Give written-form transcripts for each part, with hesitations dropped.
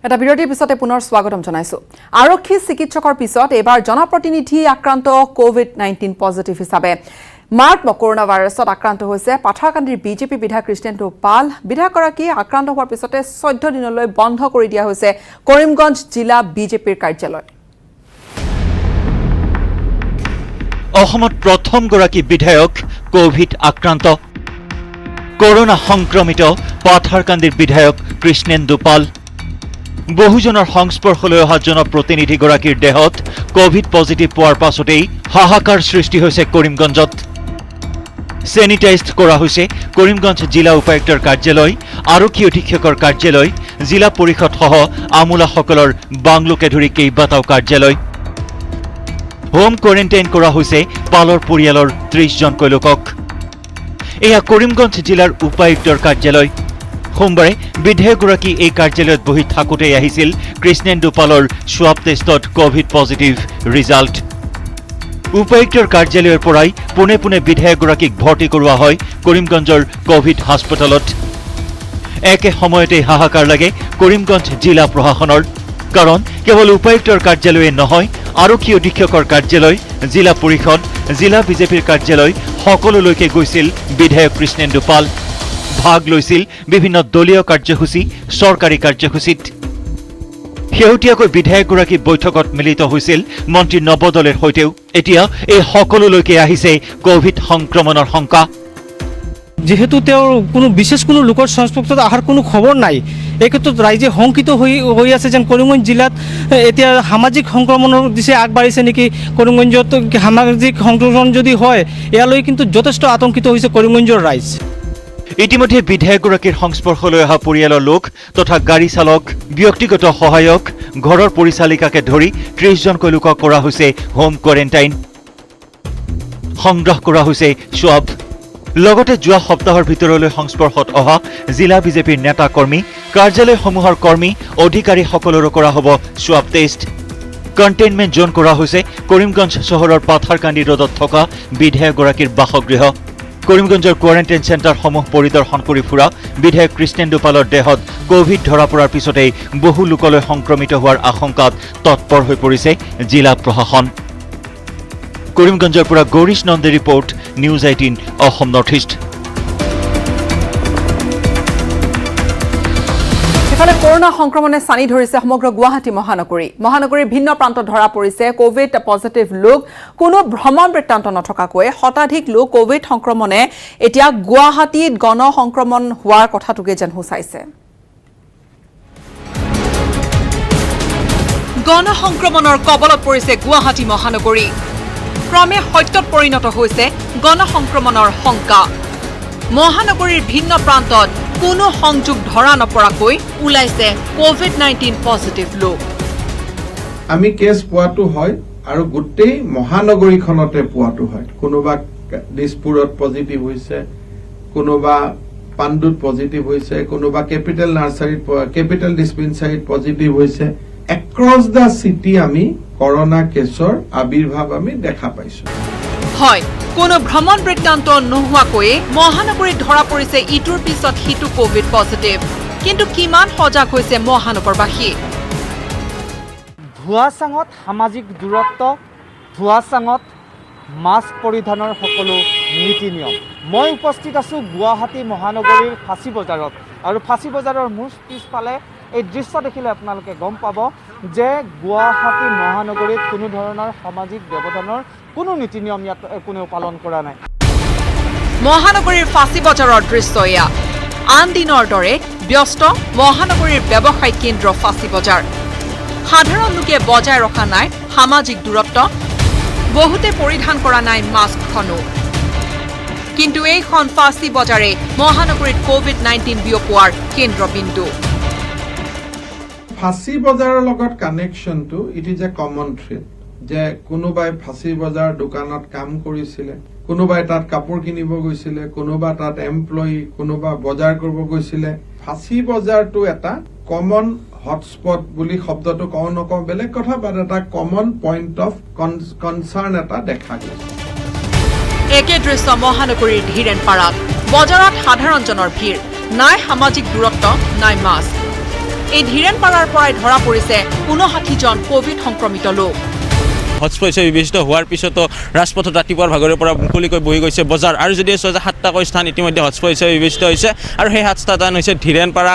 এটা বিৰতিৰ পিছতে পুনৰ স্বাগতম জনাইছো। আৰক্ষী চিকিৎসকৰ পিছত এবাৰ জনপ্ৰতিনিধি আক্ৰান্ত কোভিড-19 পজিটিভ হিচাপে মাৰাত্মক কৰোনা ভাইৰাছত আক্ৰান্ত হৈছে পাথাৰকান্দিৰ বিজেপি বিধায়ক কৃষ্ণেন্দু পাল। বিধায়কগৰাকী আক্ৰান্ত হোৱাৰ পিছতে 14 দিনলৈ বন্ধ কৰি দিয়া হৈছে কৰিমগঞ্জ জিলা বিজেপিৰ কাৰ্যালয়। অসমত প্ৰথমগৰাকী বিধায়ক কোভিড আক্ৰান্ত। কৰোনা সংক্ৰমিত পাথাৰকান্দিৰ বিধায়ক কৃষ্ণেন্দু পাল। বহুজনৰ সংস্পৰ্শলৈ অহা জনপ্ৰতিনিধিগৰাকীৰ দেহত কোভিড পজিটিভ পোৱাৰ পাছতেই হাহাকাৰ সৃষ্টি হৈছে কৰিমগঞ্জত। চেনিটাইজ কৰা হৈছে কৰিমগঞ্জ জিলা উপায়ুক্তৰ কাৰ্যালয়, আৰক্ষী অধীক্ষকৰ কাৰ্যালয়, জিলা পৰিষদ সহ আমোলাসকলৰ বাংলোকে ধৰি কেইবাটাও কাৰ্যালয়। হোম কোৱাৰেণ্টাইন কৰা হৈছে পালৰ পৰিয়ালৰ 30 জনকৈ লোকক। এয়া কৰিমগঞ্জ জিলাৰ উপায়ুক্তৰ কাৰ্যালয়। সোমবাৰে বিধায়কগৰাকী এই কাৰ্যালয়ত বহি থাকোঁতেই আহিছিল কৃষ্ণেন্দু পালৰ সোৱাব টেষ্টত কোভিড পজিটিভ ৰিজাল্ট। উপায়ুক্তৰ কাৰ্যালয়ৰ পৰাই পোনে পোনে বিধায়কগৰাকীক ভৰ্তি কৰোৱা হয় কৰিমগঞ্জৰ কোভিড হাস্পতালত। একে সময়তে হাহাকাৰ লাগে কৰিমগঞ্জ জিলা প্ৰশাসনৰ, কাৰণ কেৱল উপায়ুক্তৰ কাৰ্যালয়ে নহয়, আৰক্ষী অধীক্ষকৰ কাৰ্যালয়, জিলা পৰিষদ, জিলা বিজেপিৰ কাৰ্যালয় সকলোলৈকে গৈছিল বিধায়ক কৃষ্ণেন্দু পাল। ভাগ লৈছিল বিভিন্ন দলীয় কাৰ্যসূচী, চৰকাৰী কাৰ্যসূচীত। শেহতীয়াকৈ বিধায়কগৰাকী বৈঠকত মিলিত হৈছিল মন্ত্ৰী নৱদলৰ সৈতেও। এতিয়া এই সকলোলৈকে আহিছে কোভিড সংক্ৰমণৰ শংকা। যেহেতু তেওঁৰ বিশেষ কোনো লোকৰ সংস্পৰ্শত অহাৰ কোনো খবৰ নাই, এই ক্ষেত্ৰত ৰাইজে শংকিত হৈ আছে যেন কৰিমগঞ্জ জিলাত এতিয়া সামাজিক সংক্ৰমণৰ দিশে আগবাঢ়িছে নেকি। কৰিমগঞ্জত সামাজিক সংক্ৰমণ যদি হয়, ইয়ালৈ কিন্তু যথেষ্ট আতংকিত হৈছে কৰিমগঞ্জৰ ৰাইজ। ইতিমধ্যে বিধায়কগৰাকীৰ সংস্পৰ্শলৈ অহা পৰিয়ালৰ লোক তথা গাড়ী চালক, ব্যক্তিগত সহায়ক, ঘৰৰ পৰিচালিকাকে ধৰি 30 জনকৈ লোকক কৰা হৈছে হোম কোৱাৰেণ্টাইন। সংগ্ৰহ কৰা হৈছে সোৱাব। লগতে যোৱা সপ্তাহৰ ভিতৰলৈ সংস্পৰ্শত অহা জিলা বিজেপিৰ নেতা কৰ্মী, কাৰ্যালয়সমূহৰ কৰ্মী, অধিকাৰীসকলৰো কৰা হ'ব সোৱাব টেষ্ট। কণ্টেইনমেণ্ট জোন কৰা হৈছে কৰিমগঞ্জ চহৰৰ পাথাৰকান্দি ৰোডত থকা বিধায়কগৰাকীৰ বাসগৃহ। কৰিমগঞ্জৰ কোৱাৰেণ্টাইন চেণ্টাৰসমূহ পৰিদৰ্শন কৰি ফুৰা বিধায়ক কৃষ্ণেন্দু পালৰ দেহত কোভিড ধৰা পৰাৰ পিছতেই বহু লোকলৈ সংক্ৰমিত হোৱাৰ আশংকাত তৎপৰ হৈ পৰিছে জিলা প্ৰশাসন। কৰিমগঞ্জৰ পৰা গৌৰীশ নন্দে report, news 18 Assam north east. ইফালে কৰোনা সংক্ৰমণে চানি ধৰিছে সমগ্ৰ গুৱাহাটী মহানগৰীৰ ভিন্ন প্ৰান্তত ধৰা পৰিছে কোভিড পজিটিভ লোক। কোনো ভ্ৰমণ বৃত্তান্ত নথকাকৈ শতাধিক লোক কোভিড সংক্ৰমণে এতিয়া গুৱাহাটীত গণ সংক্ৰমণ হোৱাৰ কথাটোকে যেন সূচাইছে। গণ সংক্ৰমণৰ কবলত পৰিছে গুৱাহাটী মহানগৰী। ক্ৰমে সত্যত পৰিণত হৈছে গণ সংক্ৰমণৰ শংকা। মহানগৰীৰ ভিন্ন প্ৰান্তত কোনো সংযোগ ধৰা নপৰাকৈ ওলাইছে কোভিড-19 পজিটিভ লোক। আমি কেছ পোৱাটো হয় আৰু গোটেই মহানগৰীখনতে পোৱাটো হয়। কোনোবা দিছপুৰত পজিটিভ হৈছে, কোনোবা পাণ্ডুত পজিটিভ হৈছে, কোনোবা কেপিটেল ডিছপেন্সাৰীত পজিটিভ হৈছে। এক্ৰছ দ্য চিটি আমি কৰোনা কেছৰ আবিৰ্ভাৱ আমি দেখা পাইছো। হয়, কোনো ভ্ৰমণ বৃত্তান্ত নোহোৱাকৈয়ে মহানগৰীত ধৰা পৰিছে ইটোৰ পিছত সিটো কোভিড পজিটিভ। কিন্তু কিমান সজাগ হৈছে মহানগৰবাসী? ধোঁৱাচাঙত সামাজিক দূৰত্ব, ধোঁৱাচাঙত মাস্ক পৰিধানৰ সকলো নীতি নিয়ম। মই উপস্থিত আছোঁ গুৱাহাটী মহানগৰীৰ ফাঁচী বজাৰত, আৰু ফাঁচী বজাৰৰ মোৰ পিছফালে এই দৃশ্য দেখিলে আপোনালোকে গম পাব যে গুৱাহাটী মহানগৰীত কোনো ধৰণৰ সামাজিক ব্যৱধানৰ কোনো নীতি নিয়ম ইয়াত কোনেও পালন কৰা নাই। মহানগৰীৰ ফাঁচী বজাৰৰ দৃশ্য এয়া। আন দিনৰ দৰে ব্যস্ত মহানগৰীৰ ব্যৱসায়িক কেন্দ্ৰ ফাঁচী বজাৰ। সাধাৰণ লোকে বজাই ৰখা নাই সামাজিক দূৰত্ব, বহুতে পৰিধান কৰা নাই মাস্কখনো। কিন্তু এইখন ফাঁচী বজাৰে মহানগৰীত কোভিড-19 বিয়পোৱাৰ কেন্দ্ৰবিন্দু। ফাঁচী বজাৰৰ লগত কানেকশ্যনটো it is a common thread, যে কোনোবাই ফাঁচী বজাৰ দোকানত কাম কৰিছিলে, কোনোবাই তাত কাপোৰ কিনিব গৈছিলে, কোনোবা তাত এমপ্লয়ী, কোনোবা বজাৰ কৰিব গৈছিলে। ফাঁচী বজাৰটো এটা কমন হটস্পট বুলি শব্দটো কওঁ নকওঁ বেলেগ কথা, বাট এটা কমন পইণ্ট অফ কনচাৰ্ণ এটা দেখা গৈছে। একে দৃশ্য মহানগৰীৰ ধীৰেন পাৰাত। বজাৰত সাধাৰণজনৰ ভিৰ, নাই সামাজিক দূৰত্ব, নাই মাস্ক। এই ধীৰেণপাৰাৰ পৰাই ধৰা পৰিছে 59জন কোভিড সংক্ৰমিত লোক। হটস্পট হিচাপে বিবেচিত হোৱাৰ পিছতো ৰাজপথত ৰাতিপুৱাৰ ভাগৰে পৰা মুকলিকৈ বহি গৈছে বজাৰ আৰু যদি চোৱা যায় 7টাকৈ স্থান ইতিমধ্যে হটস্পট হিচাপে বিবেচিত হৈছে আৰু সেই 7টা স্থান হৈছে ধীৰেণপাৰা,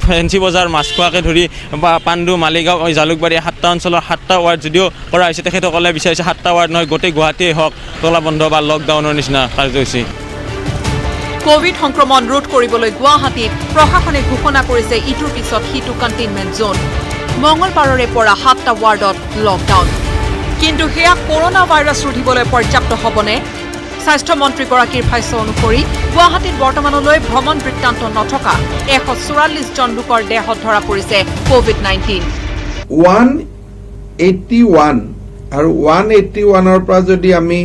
ফেঞ্চি বজাৰ, মাছখোৱাকে ধৰি বা পাণ্ডু, মালিগাঁও, জালুকবাৰী 7টা অঞ্চলৰ 7টা ৱাৰ্ড যদিও কৰা হৈছে, তেখেতসকলে বিচাৰিছে 7টা ৱাৰ্ড নহয় গোটেই গুৱাহাটীয়ে হওক তলাবন্ধ বা লকডাউনৰ নিচিনা কাৰ্যসূচী। কোভিড সংক্ৰমণ ৰোধ কৰিবলৈ গুৱাহাটীত প্ৰশাসনে ঘোষণা কৰিছে ইটোৰ পিছত সিটো কণ্টেইনমেণ্ট জোন। মঙলবাৰৰে পৰা 7টা ৱাৰ্ডত লকডাউন। কিন্তু সেয়া কৰোনা ভাইৰাছ ৰোধিবলৈ পৰ্যাপ্ত হ'বনে? স্বাস্থ্যমন্ত্ৰীগৰাকীৰ ভাষ্য অনুসৰি গুৱাহাটীত বৰ্তমানলৈ ভ্ৰমণ বৃত্তান্ত নথকা 144জন লোকৰ দেহত ধৰা পৰিছে কোভিড-19। 181 আৰু 181ৰ পৰা যদি আমি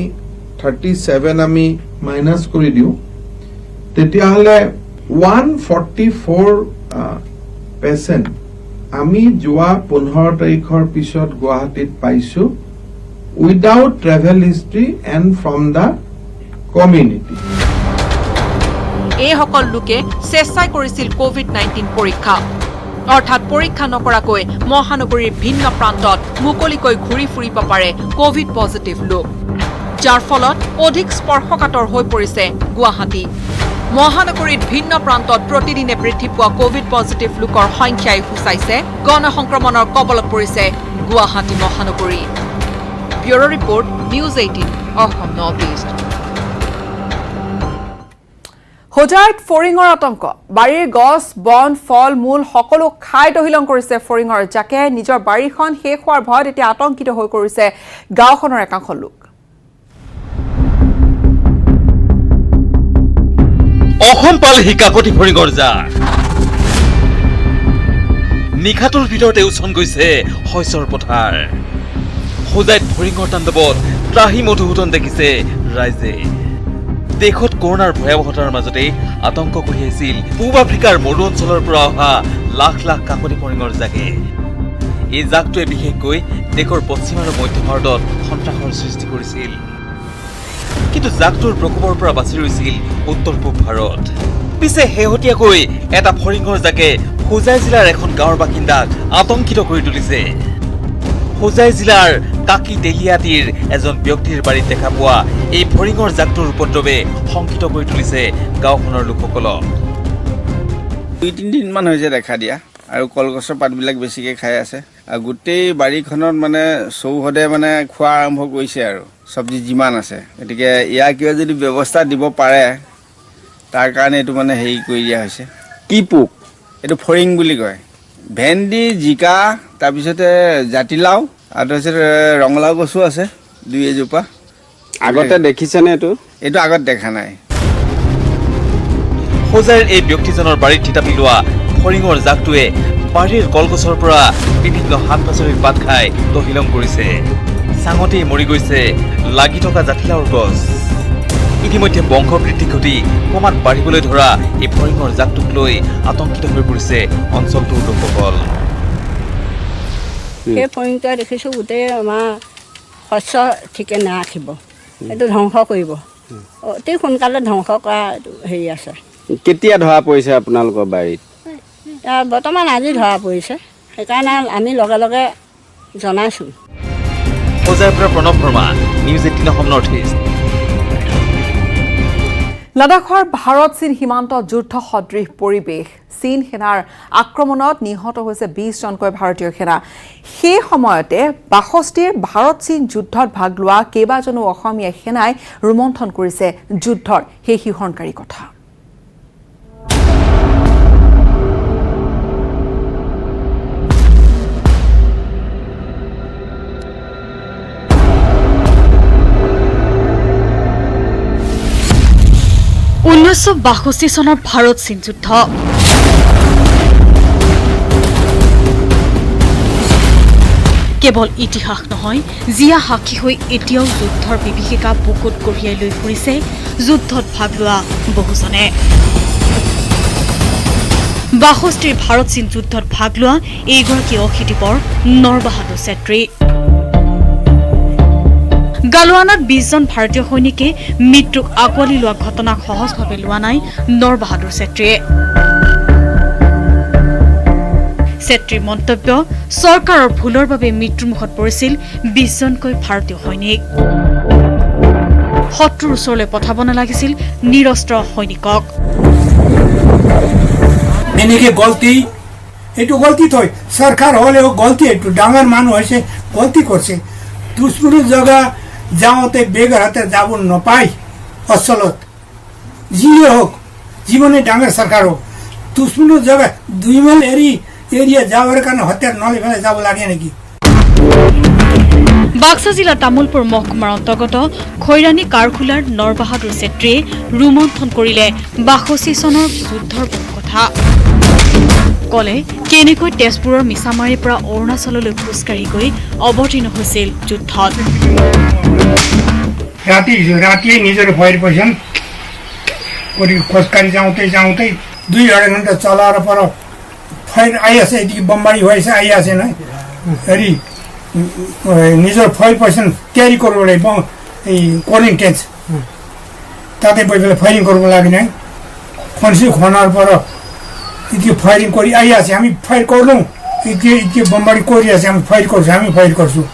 37 আমি মাইনাছ কৰি দিওঁ তেতিয়াহ'লে 144 পেচেণ্ট আমি যোৱা 15 তাৰিখৰ পিছত গুৱাহাটীত পাইছো without travel history and from the community. এইসকল লোকে স্বেচ্ছাই কৰিছিল কোভিড-19 পৰীক্ষা, অৰ্থাৎ পৰীক্ষা নকৰাকৈ মহানগৰীৰ ভিন্ন প্ৰান্তত মুকলিকৈ ঘূৰি ফুৰিব পাৰে কোভিড পজিটিভ লোক, যাৰ ফলত অধিক স্পৰ্শকাতৰ হৈ পৰিছে গুৱাহাটী। মহানগৰীত ভিন্ন প্ৰান্তত প্ৰতিদিনে বৃদ্ধি পোৱা কোভিড পজিটিভ লোকৰ সংখ্যাই সূচাইছে গণসংক্ৰমণৰ কবলত পৰিছে গুৱাহাটী মহানগৰী। Bureau' report, news 18 Assam north east. হোজাইত ফৰিঙৰ আতংক। বাৰীৰ গছ, বন, ফল মূল সকলো খাই তহিলং কৰিছে ফৰিঙৰ জাকে। নিজৰ বাৰীখন শেষ হোৱাৰ ভয়ত এতিয়া আতংকিত হৈ পৰিছে গাঁওখনৰ একাংশ লোক। অসম পালেহি কাকতি ফৰিঙৰ জাক। নিশাটোৰ ভিতৰতে উচন গৈছে শস্যৰ পথাৰ। হোজাইত ফৰিঙৰ তাণ্ডৱত ত্ৰাহি মধুসূদন দেখিছে ৰাইজে। দেশত কৰোনাৰ ভয়াৱহতাৰ মাজতে আতংক কঢ়িয়াইছিল পূব আফ্ৰিকাৰ মৰু অঞ্চলৰ পৰা অহা লাখ লাখ কাকতি ফৰিঙৰ জাকে। এই জাকটোৱে বিশেষকৈ দেশৰ পশ্চিম আৰু মধ্য ভাৰতত সন্ত্ৰাসৰ সৃষ্টি কৰিছিল। কিন্তু জাকটোৰ প্ৰকোপৰ পৰা বাচি ৰৈছিল উত্তৰ পূব ভাৰত। পিছে শেহতীয়াকৈ এটা ফৰিঙৰ জাকে হোজাই জিলাৰ এখন গাঁৱৰ বাসিন্দাক আতংকিত কৰি তুলিছে। হোজাই জিলাৰ কাকি তেলিয়াটিৰ এজন ব্যক্তিৰ বাৰীত দেখা পোৱা এই ফৰিঙৰ জাকটোৰ উপদ্ৰৱে শংকিত কৰি তুলিছে গাঁওখনৰ লোকসকলক। 2-3 দিনমান হৈছে দেখা দিয়া আৰু কলগছৰ পাতবিলাক বেছিকৈ খাই আছে আৰু গোটেই বাৰীখনত মানে চৌহদে মানে খোৱা আৰম্ভ কৰিছে আৰু চব্জি যিমান আছে। গতিকে ইয়াৰ কিবা যদি ব্যৱস্থা দিব পাৰে তাৰ কাৰণে এইটো মানে হেৰি কৰি দিয়া হৈছে। কি পোক এইটো ফৰিং বুলি কয়। ভেন্দি, জিকা, তাৰপিছতে জাতিলাও আৰু তাৰপিছত ৰঙালাও গছো আছে 2-এজোপা। আগতে দেখিছেনে এইটো? এইটো আগত দেখা নাই। হোজাইৰ এই ব্যক্তিজনৰ বাৰীত থিতাপি লোৱা ফৰিঙৰ জাকটোৱে বাৰীৰ কলগছৰ পৰা বিভিন্ন শাক পাচলিৰ পাত খাই তহিলং কৰিছে। চাঙতেই মৰি গৈছে লাগি থকা জাতিলাওৰ গছ। ইতিমধ্যে বংশ বৃদ্ধি ঘটি ক্ৰমাৎ বাঢ়িবলৈ ধৰা এই ফৰিঙৰ জাকটোক লৈ আতংকিত হৈ পৰিছে অঞ্চলটোৰ লোকসকল। সেই ফৰিংটোৱে দেখিছোঁ গোটেই আমাৰ শস্য ঠিকে নাৰাখিব, এইটো ধ্বংস কৰিব, অতি সোনকালে ধ্বংস কৰা হেৰি আছে। কেতিয়া ধৰা পৰিছে আপোনালোকৰ বাৰীত? বৰ্তমান আজি ধৰা পৰিছে, সেইকাৰণে আমি লগে লগে জনাইছোঁ। হোজাইৰ পৰা Pranab Sharma, news 18 Assam north east. লাডাখৰ ভাৰত চীন সীমান্তত যুদ্ধ সদৃশ পৰিৱেশ। চীন সেনাৰ আক্ৰমণত নিহত হৈছে 20জনকৈ ভাৰতীয় সেনা। সেই সময়তে 62ৰ ভাৰত চীন যুদ্ধত ভাগ লোৱা কেইবাজনো অসমীয়া সেনাই ৰোমন্থন কৰিছে যুদ্ধৰ সেই শিহৰণকাৰী কথা। চনৰ ভাৰত চীন যুদ্ধ। কেৱল ইতিহাস নহয়, জিয়া সাক্ষী হৈ এতিয়াও যুদ্ধৰ বিভীষিকা বুকুত কঢ়িয়াই লৈ ফুৰিছে যুদ্ধত ভাগ লোৱা বহুজনে। 62ৰ ভাৰত চীন যুদ্ধত ভাগ লোৱা এইগৰাকী অশীতিপৰ নৰবাহাদুৰ ছেত্ৰী। গালোৱানত 20জন ভাৰতীয় সৈনিকে মৃত্যুক আঁকোৱালি লোৱা ঘটনাক সহজভাৱে লোৱা নাই নৰবাহাদুৰ ছেত্ৰীয়ে। ছেত্ৰীৰ মন্তব্য চৰকাৰৰ ভুলৰ বাবে মৃত্যুমুখত পৰিছিল 20 জনকৈ ভাৰতীয় সৈনিক। শত্ৰুৰ ওচৰলৈ পঠাব নালাগিছিল নিৰস্ত্ৰ সৈনিকক। এনেকে গলতি এইটো গলতি থৈ চৰকাৰ হলেও গলতি এইটো ডাঙৰ মানুহ হৈছে গলতি কৰিছে। দুশ্মনৰ জগা যাওঁতে বেগৰ হাতে যাব নাপায়। অচলত যিয়ে হওক জীৱনে ডাঙৰ চৰকাৰ হওক দুশ্মনৰ জগা 2 মাইল এৰিয়া যাবৰ কাৰণে হত্যাৰ নলে ফেলে যাব লাগে নেকি? বাক্সা জিলা তামুলপুৰ মহকুমাৰ অন্তৰ্গত খৈৰাণী কাৰখোলাৰ নৰবাহাদুৰ ছেত্ৰীয়ে ৰোমন্থন কৰিলে 62 চনৰ যুদ্ধৰ বহু কথা। কলে কেনেকৈ তেজপুৰৰ মিছামাৰীৰ পৰা অৰুণাচললৈ খোজকাঢ়ি গৈ অৱতীৰ্ণ হৈছিল যুদ্ধত। ৰাতিয়ে নিজৰ ভয়ৰ পইচন কৰি খোজকাঢ়ি যাওঁতে 2-2.5 ঘণ্টা চলাৰ পৰা ফায়াৰ আহি আছে, এদিকে বমবাৰী হৈ আছে আহি আছে নহয়। হেৰি নিজৰ ফায়াৰ পইচন কেৰি কৰিব লাগিব এই কলিং টেঞ্চ তাতে বহি পেলাই ফায়াৰিং কৰিব লাগে নাই। খনাৰ পৰা এতিয়া ফায়াৰিং কৰি আহি আছে, আমি ফায়াৰ কৰিলোঁ। এতিয়া বমবাৰী কৰি আছে, আমি ফায়াৰ কৰিছোঁ।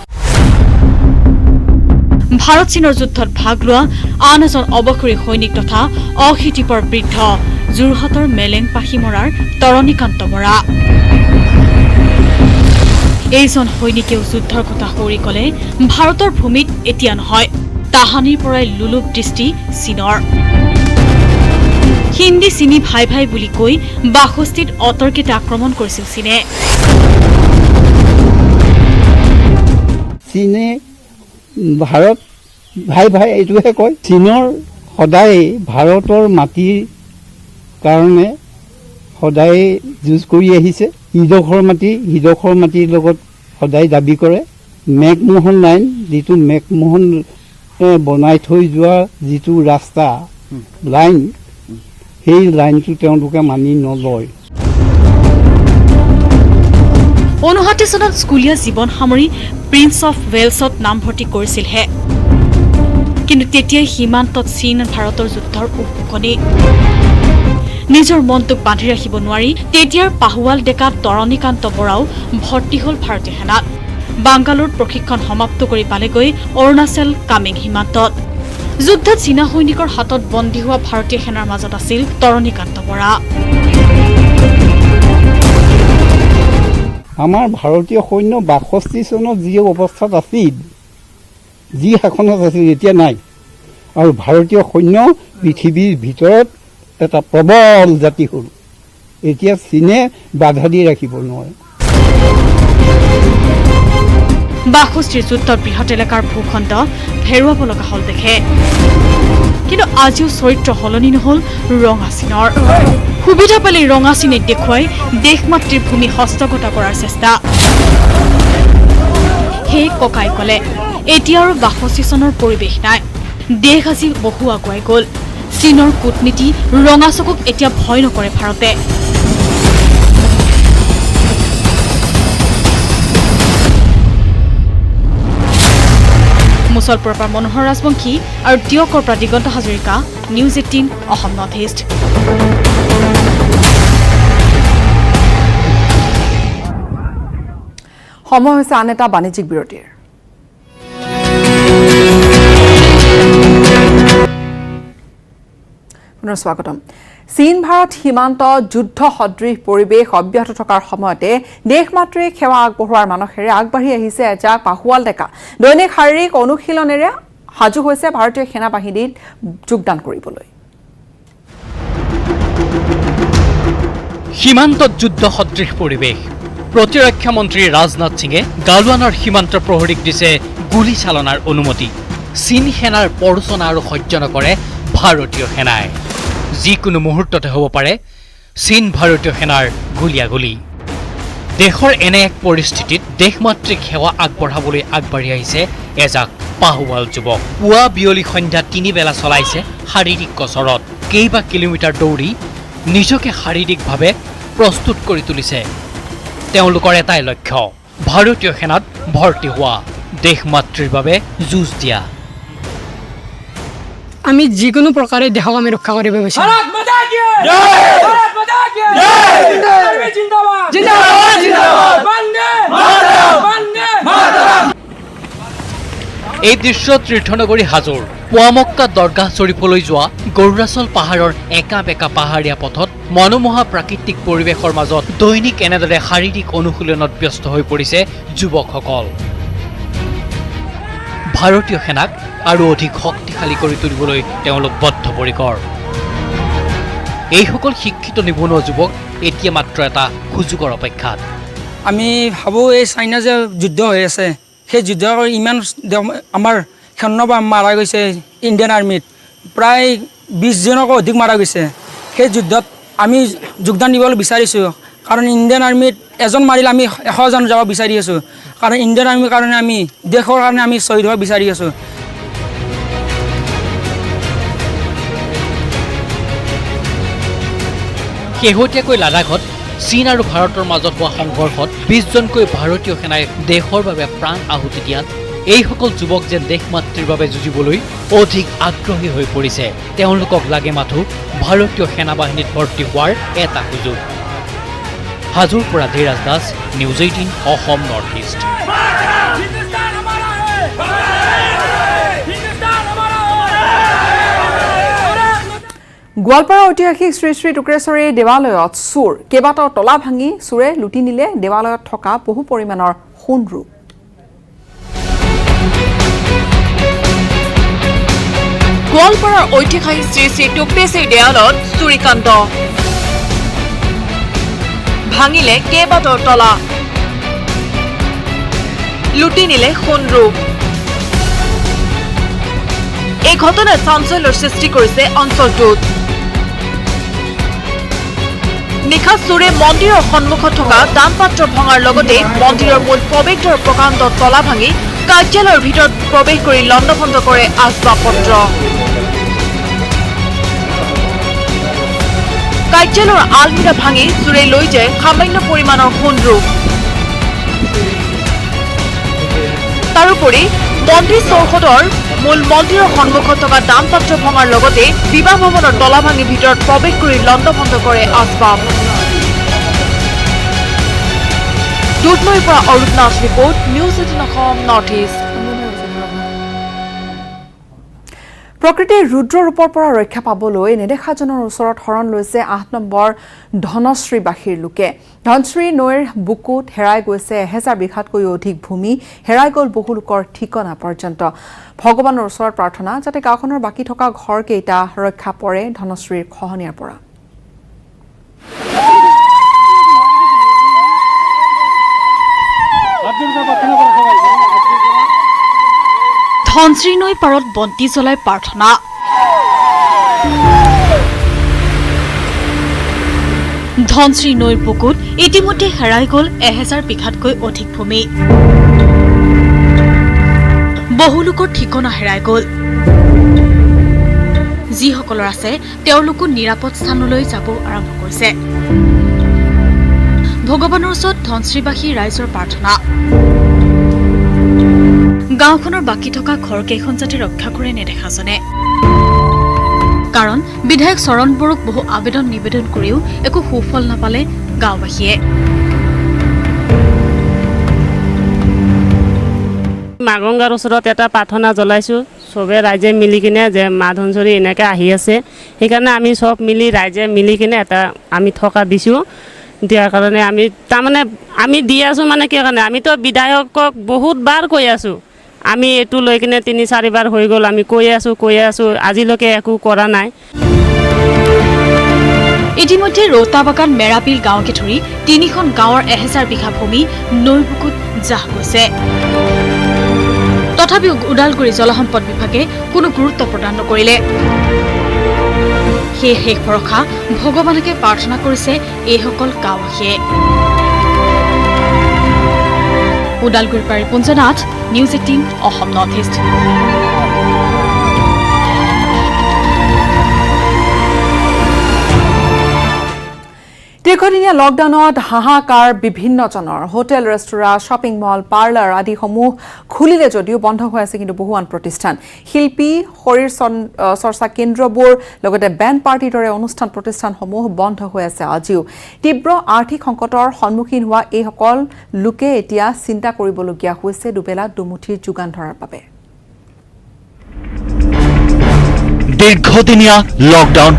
ভাৰত চীনৰ যুদ্ধত ভাগ লোৱা আন এজন অৱসৰী সৈনিক তথা অশীতিপৰ বৃদ্ধ যোৰহাটৰ মেলেং পাখিমৰাৰ তৰণীকান্ত বৰা। এইজন সৈনিকেও যুদ্ধৰ কথা সুঁৱৰি কলে ভাৰতৰ ভূমিত এতিয়া নহয়, তাহানিৰ পৰাই লুলুপ দৃষ্টি চীনৰ। হিন্দী চীনী ভাই ভাই বুলি কৈ 62ত অতৰ্কিতে আক্ৰমণ কৰিছিল চীনে। চীনে ভাৰত ভাই ভাই এইটোহে কয়। চীনৰ সদায় ভাৰতৰ মাটিৰ কাৰণে সদায় যুঁজ কৰি আহিছে। ইডোখৰ মাটিৰ লগত সদায় দাবী কৰে। মেকমোহন লাইন, যিটো মেকমোহন বনাই থৈ যোৱা যিটো ৰাস্তা লাইন, সেই লাইনটো তেওঁলোকে মানি নলয়। 59 চনত স্কুলীয়া জীৱন সামৰি প্ৰিন্স অফ ৱেলছত নামভৰ্তি কৰিছিলহে, কিন্তু তেতিয়াই সীমান্তত চীন ভাৰতৰ যুদ্ধৰ উফুকনি। নিজৰ মনটোক বান্ধি ৰাখিব নোৱাৰি তেতিয়াৰ পাহুৱাল ডেকা তৰণীকান্ত বৰাও ভৰ্তি হল ভাৰতীয় সেনাত। বাংগালোৰত প্ৰশিক্ষণ সমাপ্ত কৰি পালেগৈ অৰুণাচল কামিং সীমান্তত। যুদ্ধত চীনা সৈনিকৰ হাতত বন্দী হোৱা ভাৰতীয় সেনাৰ মাজত আছিল তৰণীকান্ত বৰা। আমাৰ ভাৰতীয় সৈন্য 62 চনত যি অৱস্থাত আছিল, যি শাসনত আছিল, এতিয়া নাই। আৰু ভাৰতীয় সৈন্য পৃথিৱীৰ ভিতৰত এটা প্ৰবল জাতি হ'ল। এতিয়া চীনে বাধা দি ৰাখিব নোৱাৰে। 62ৰ যুদ্ধত বৃহৎ এলেকাৰ ভূখণ্ড হেৰুৱাব লগা হল দেখে, কিন্তু আজিও চৰিত্ৰ সলনি নহল ৰঙা চীনৰ। সুবিধা পালে ৰঙা চীনে দেখুৱাই দেশ মাতৃৰ ভূমি হস্তগত কৰাৰ চেষ্টা। সেই ককাই কলে এতিয়া আৰু 62 চনৰ পৰিৱেশ নাই, দেশ আজি বহু আগুৱাই গল। চীনৰ কূটনীতি ৰঙা চকুক এতিয়া ভয় নকৰে ভাৰতে। মুছলপুৰৰ পৰা মনোহৰ ৰাজবংশী আৰু দিয়কৰ পৰা Diganta Hazarika, news 18 Assam north east. সময় হৈছে আন এটা বাণিজ্যিক বিৰতিৰ। পুনৰ স্বাগতম। চীন ভাৰত সীমান্ত যুদ্ধ সদৃশ পৰিৱেশ অব্যাহত থকাৰ সময়তে দেশমাতৃক সেৱা আগবঢ়োৱাৰ মানসেৰে আগবাঢ়ি আহিছে এজাক পাহুৱাল ডেকা। দৈনিক শাৰীৰিক অনুশীলনেৰে সাজু হৈছে ভাৰতীয় সেনা বাহিনীত যোগদান কৰিবলৈ। সীমান্তত যুদ্ধ সদৃশ পৰিৱেশ। প্ৰতিৰক্ষা মন্ত্ৰী ৰাজনাথ সিঙে গালৱানৰ সীমান্ত প্ৰহৰীক দিছে গুলী চালনাৰ অনুমতি। চীন সেনাৰ পৰোচনা আৰু সহ্য নকৰে ভাৰতীয় সেনাই। যিকোনো মুহূৰ্ততে হ'ব পাৰে চীন ভাৰতীয় সেনাৰ গুলীয়াগুলী। দেশৰ এনে এক পৰিস্থিতিত দেশমাতৃক সেৱা আগবঢ়াবলৈ আগবাঢ়ি আহিছে এজাক পাহুৱাল যুৱক। পুৱা বিয়লি সন্ধ্যা 3 বেলা চলাইছে শাৰীৰিক কচৰত। কেইবা কিলোমিটাৰ দৌৰি নিজকে শাৰীৰিকভাৱে প্ৰস্তুত কৰি তুলিছে। তেওঁলোকৰ এটাই লক্ষ্য, ভাৰতীয় সেনাত ভৰ্তি হোৱা, দেশমাতৃৰ বাবে যুঁজ দিয়া। আমি যিকোনো প্ৰকাৰে দেশক আমি ৰক্ষা কৰিব বিচাৰোঁ। এই দৃশ্য তীৰ্থনগৰী হাজোৰ পুৱামক্কা দৰগাহ চৰিবলৈ যোৱা গৰুৰাচল পাহাৰৰ একা বেকা পাহাৰীয়া পথত মনোমোহা প্ৰাকৃতিক পৰিৱেশৰ মাজত দৈনিক এনেদৰে শাৰীৰিক অনুশীলনত ব্যস্ত হৈ পৰিছে যুৱকসকল। ভাৰতীয় সেনাক আৰু অধিক শক্তিশালী কৰি তুলিবলৈ তেওঁলোক বদ্ধপৰিকৰ। এইসকল শিক্ষিত নিবনুৱা যুৱক এতিয়া মাত্ৰ এটা সুযোগৰ অপেক্ষাত। আমি ভাবোঁ এই চাইনা যে যুদ্ধ হৈ আছে, সেই যুদ্ধ ইমান আমাৰ সৈন্যবাহ মাৰা গৈছে ইণ্ডিয়ান আৰ্মিত, প্ৰায় 20 জনকো অধিক মাৰা গৈছে। সেই যুদ্ধত আমি যোগদান দিবলৈ বিচাৰিছোঁ, কাৰণ ইণ্ডিয়ান আৰ্মিত এজন মাৰিলে আমি 100 জন যাব বিচাৰি আছোঁ, কাৰণ ইণ্ডিয়ান আৰ্মিৰ কাৰণে আমি দেশৰ কাৰণে আমি শ্বহীদ হ'ব বিচাৰি আছোঁ। শেহতীয়াকৈ লাডাখত চীন আৰু ভাৰতৰ মাজত হোৱা সংঘৰ্ষত 20 জনকৈ ভাৰতীয় সেনাই দেশৰ বাবে প্ৰাণ আহুতি দিয়াত এইসকল যুৱক যেন দেশ মাতৃৰ বাবে যুঁজিবলৈ অধিক আগ্ৰহী হৈ পৰিছে। তেওঁলোকক লাগে মাথো ভাৰতীয় সেনাবাহিনীত ভৰ্তি হোৱাৰ এটা সুযোগ। হাজোৰ পৰা Dhiraj Das, news 18 Assam north east. Goalpara ঐতিহাসিক শ্ৰী শ্ৰী টুক্ৰেশ্বৰী দেৱালয়ত চোৰ, কেইবাটাও তলা ভাঙি চোৰে লুটি নিলে দেৱালয়ত থকা বহু পৰিমাণৰ সোণ ৰূপ। গোৱালপাৰাৰ ঐতিহাসিক শ্ৰী শ্ৰী টুক্ৰেশ্বৰী দেৱালয়ত চুৰিকাণ্ড, ভাঙিলে কেইবাটাও তলা, লুটি নিলে সোণ ৰূপ। এই ঘটনাই চাঞ্চল্যৰ সৃষ্টি কৰিছে অঞ্চলটোত। নিশা চোৰে মন্দিৰৰ সন্মুখত থকা দান পাত্ৰ ভঙাৰ লগতে মন্দিৰৰ মূল প্ৰৱেশদ্বাৰৰ প্ৰকাণ্ড তলা ভাঙি কাৰ্যালয়ৰ ভিতৰত প্ৰৱেশ কৰি লণ্ডভণ্ড কৰে আচবাব পত্ৰ। কাৰ্যালয়ৰ আলমিৰা ভাঙি চোৰে লৈ যায় সামান্য পৰিমাণৰ সোণ ৰূপ। তাৰোপৰি মন্দিৰ চৌহদৰ মূল মন্দিৰৰ সন্মুখত থকা দান পাত্ৰ ভঙাৰ লগতে বিবাহ ভৱনৰ তলা ভাঙি ভিতৰত প্ৰৱেশ কৰি লণ্ডভণ্ড কৰে আচবাব। দুধনৈৰ পৰা Arup Nath report, news 18 Assam north east. প্ৰকৃতিৰ ৰুদ্ৰ ৰূপৰ পৰা ৰক্ষা পাবলৈ নেদেখাজনৰ ওচৰত শৰণ লৈছে 8 নম্বৰ ধনশ্ৰীবাসীৰ লোকে। ধনশ্ৰী নৈৰ বুকুত হেৰাই গৈছে 1000 বিঘাতকৈও অধিক ভূমি, হেৰাই গ'ল বহু লোকৰ ঠিকনা পৰ্যন্ত। ভগৱানৰ ওচৰত প্ৰাৰ্থনা যাতে গাঁওখনৰ বাকী থকা ঘৰকেইটা ৰক্ষা পৰে ধনশ্ৰীৰ খহনীয়াৰ পৰা। ধনশ্ৰী নৈ পাৰত বন্তি জ্বলাই প্ৰাৰ্থনা। ধনশ্ৰী নৈৰ বুকুত ইতিমধ্যে হেৰাই গ'ল 1000 বিঘাতকৈ অধিক ভূমি, বহু লোকৰ ঠিকনা হেৰাই গ'ল। যিসকলৰ আছে তেওঁলোকো নিৰাপদ স্থানলৈ যাব আৰম্ভ কৰিছে। ভগৱানৰ ওচৰত ধনশ্ৰীবাসী ৰাইজৰ প্ৰাৰ্থনা, গাঁওখনৰ বাকী থকা ঘৰকেইখন যাতে ৰক্ষা কৰে নেদেখাজনে। কাৰণ বিধায়ক চৰণ বড়োক বহু আবেদন নিবেদন কৰিও একো সুফল নাপালে গাঁওবাসীয়ে। মা গংগাৰ ওচৰত এটা প্ৰাৰ্থনা জ্বলাইছোঁ, চবে ৰাইজে মিলি কিনে যে মা ধনশৰী এনেকৈ আহি আছে, সেইকাৰণে আমি চব মিলি ৰাইজে মিলি কিনে এটা আমি থকা দিছোঁ। দিয়াৰ কাৰণে আমি তাৰমানে আমি দি আছোঁ মানে কি কাৰণে, আমিতো বিধায়কক বহুতবাৰ কৈ আছোঁ, আমি এইটো লৈ কিনে 3-4 বাৰ হৈ গ'ল, আমি কৈ আছোঁ আজিলৈকে একো কৰা নাই। ইতিমধ্যে ৰৌতাবাগান মেৰাবিল গাঁৱকে ধৰি 3খন গাঁৱৰ 1000 বিঘা ভূমি নৈৰ বুকুত জাহ গৈছে। তথাপিও ওদালগুৰি জলসম্পদ বিভাগে কোনো গুৰুত্ব প্ৰদান নকৰিলে। সেই শেষ ভৰসা ভগৱানকে প্ৰাৰ্থনা কৰিছে এইসকল গাঁওবাসীয়ে। ওদালগুৰিৰ পৰা পুঞ্জনাথ, নিউজ 18 অসম নৰ্থ ইষ্ট। দীৰ্ঘদিনীয়া লকডাউনত হাহাকাৰ বিভিন্নজনৰ। Hotel, restaurant, shopping mall, parlour আদিসমূহ খুলিলে যদিও বন্ধ হৈ আছে কিন্তু বহু আন প্ৰতিষ্ঠান। শিল্পী, শৰীৰ চৰ্চা কেন্দ্ৰবোৰ লগতে বেণ্ড পাৰ্টিৰ দৰে অনুষ্ঠান প্ৰতিষ্ঠানসমূহ বন্ধ হৈ আছে আজিও। তীব্ৰ আৰ্থিক সংকটৰ সন্মুখীন হোৱা এইসকল লোকে এতিয়া চিন্তা কৰিবলগীয়া হৈছে দুবেলা দুমুঠিৰ যোগান ধৰাৰ বাবে। দীৰ্ঘদিনীয়া লকডাউন